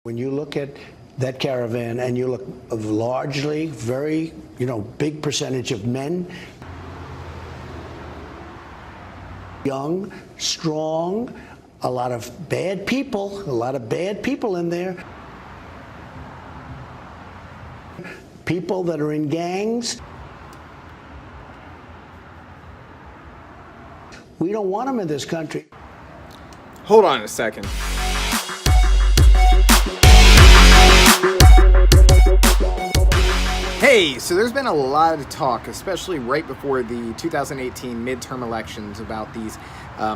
When you look at that caravan and you look of largely very, big percentage of men, young, strong, a lot of bad people in there. People that are in gangs. We don't want them in this country. Hold on a second. Hey, so there's been a lot of talk, especially right before the 2018 midterm elections, about these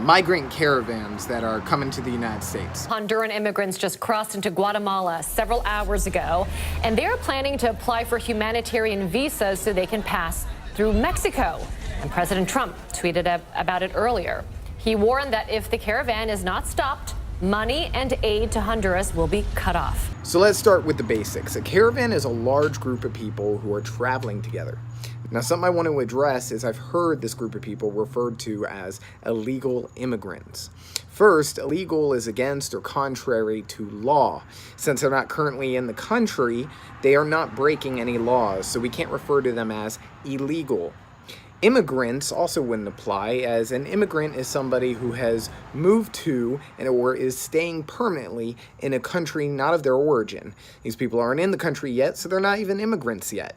migrant caravans that are coming to the United States. Honduran immigrants just crossed into Guatemala several hours ago, and they're planning to apply for humanitarian visas so they can pass through Mexico. And President Trump tweeted about it earlier. He warned that if the caravan is not stopped, money and aid to Honduras will be cut off. So let's start with the basics. A caravan is a large group of people who are traveling together. Now, something I want to address is I've heard this group of people referred to as illegal immigrants. First, illegal is against or contrary to law. Since they're not currently in the country, they are not breaking any laws, so we can't refer to them as illegal. Immigrants also wouldn't apply, as an immigrant is somebody who has moved to or is staying permanently in a country not of their origin. These people aren't in the country yet, so they're not even immigrants yet.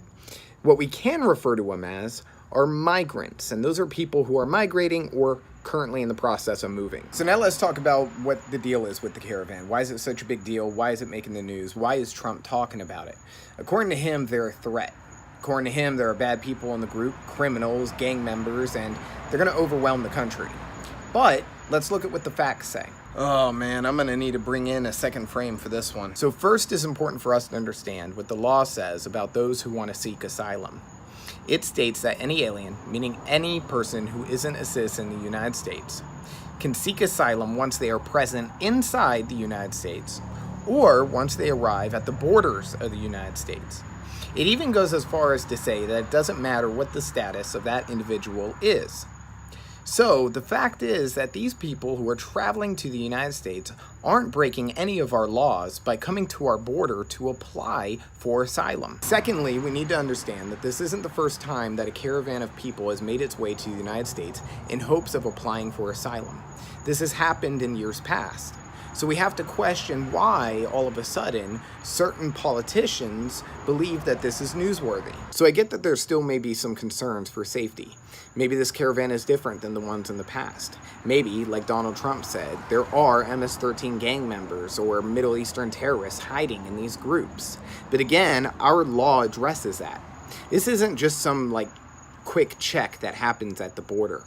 What we can refer to them as are migrants, and those are people who are migrating or currently in the process of moving. So now let's talk about what the deal is with the caravan. Why is it such a big deal? Why is it making the news? Why is Trump talking about it? According to him, they're a threat. According to him, there are bad people in the group, criminals, gang members, and they're going to overwhelm the country. But let's look at what the facts say. Oh man, I'm going to need to bring in a second frame for this one. So first, it's important for us to understand what the law says about those who want to seek asylum. It states that any alien, meaning any person who isn't a citizen of the United States, can seek asylum once they are present inside the United States or once they arrive at the borders of the United States. It even goes as far as to say that it doesn't matter what the status of that individual is. So the fact is that these people who are traveling to the United States aren't breaking any of our laws by coming to our border to apply for asylum. Secondly, we need to understand that this isn't the first time that a caravan of people has made its way to the United States in hopes of applying for asylum. This has happened in years past. So we have to question why, all of a sudden, certain politicians believe that this is newsworthy. So I get that there still may be some concerns for safety. Maybe this caravan is different than the ones in the past. Maybe, like Donald Trump said, there are MS-13 gang members or Middle Eastern terrorists hiding in these groups. But again, our law addresses that. This isn't just some, quick check that happens at the border.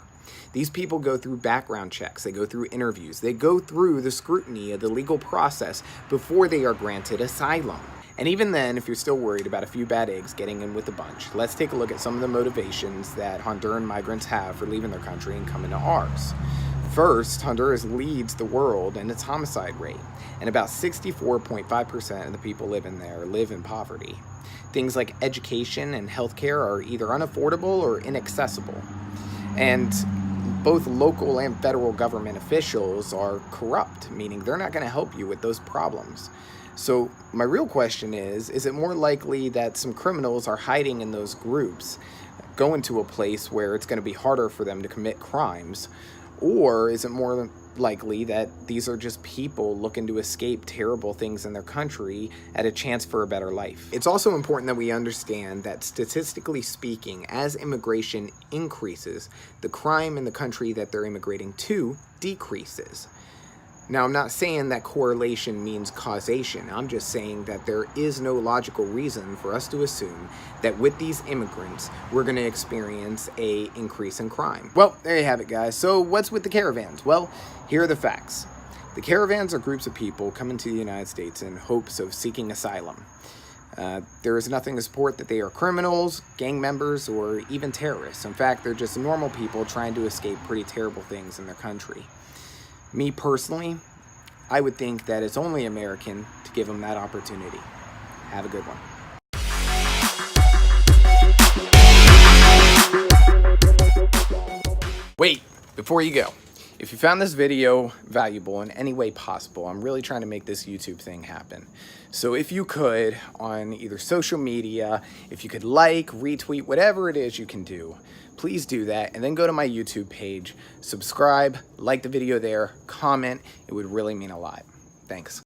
These people go through background checks, they go through interviews, they go through the scrutiny of the legal process before they are granted asylum. And even then, if you're still worried about a few bad eggs getting in with the bunch, let's take a look at some of the motivations that Honduran migrants have for leaving their country and coming to ours. First, Honduras leads the world in its homicide rate, and about 64.5% of the people living there live in poverty. Things like education and healthcare are either unaffordable or inaccessible. And both local and federal government officials are corrupt, meaning they're not going to help you with those problems. So my real question is it more likely that some criminals are hiding in those groups, going to a place where it's going to be harder for them to commit crimes? Or is it more likely that these are just people looking to escape terrible things in their country at a chance for a better life? It's also important that we understand that statistically speaking, as immigration increases, the crime in the country that they're immigrating to decreases. Now, I'm not saying that correlation means causation. I'm just saying that there is no logical reason for us to assume that with these immigrants, we're going to experience an increase in crime. Well, there you have it, guys. So what's with the caravans? Well, here are the facts. The caravans are groups of people coming to the United States in hopes of seeking asylum. There is nothing to support that they are criminals, gang members, or even terrorists. In fact, they're just normal people trying to escape pretty terrible things in their country. Me personally, I would think that it's only American to give them that opportunity. Have a good one. Wait, before you go, If you found this video valuable in any way possible, I'm really trying to make this YouTube thing happen. So if you could, on either social media, if you could like, retweet, whatever it is you can do, please do that. And then go to my YouTube page, subscribe, like the video there, comment. It would really mean a lot. Thanks.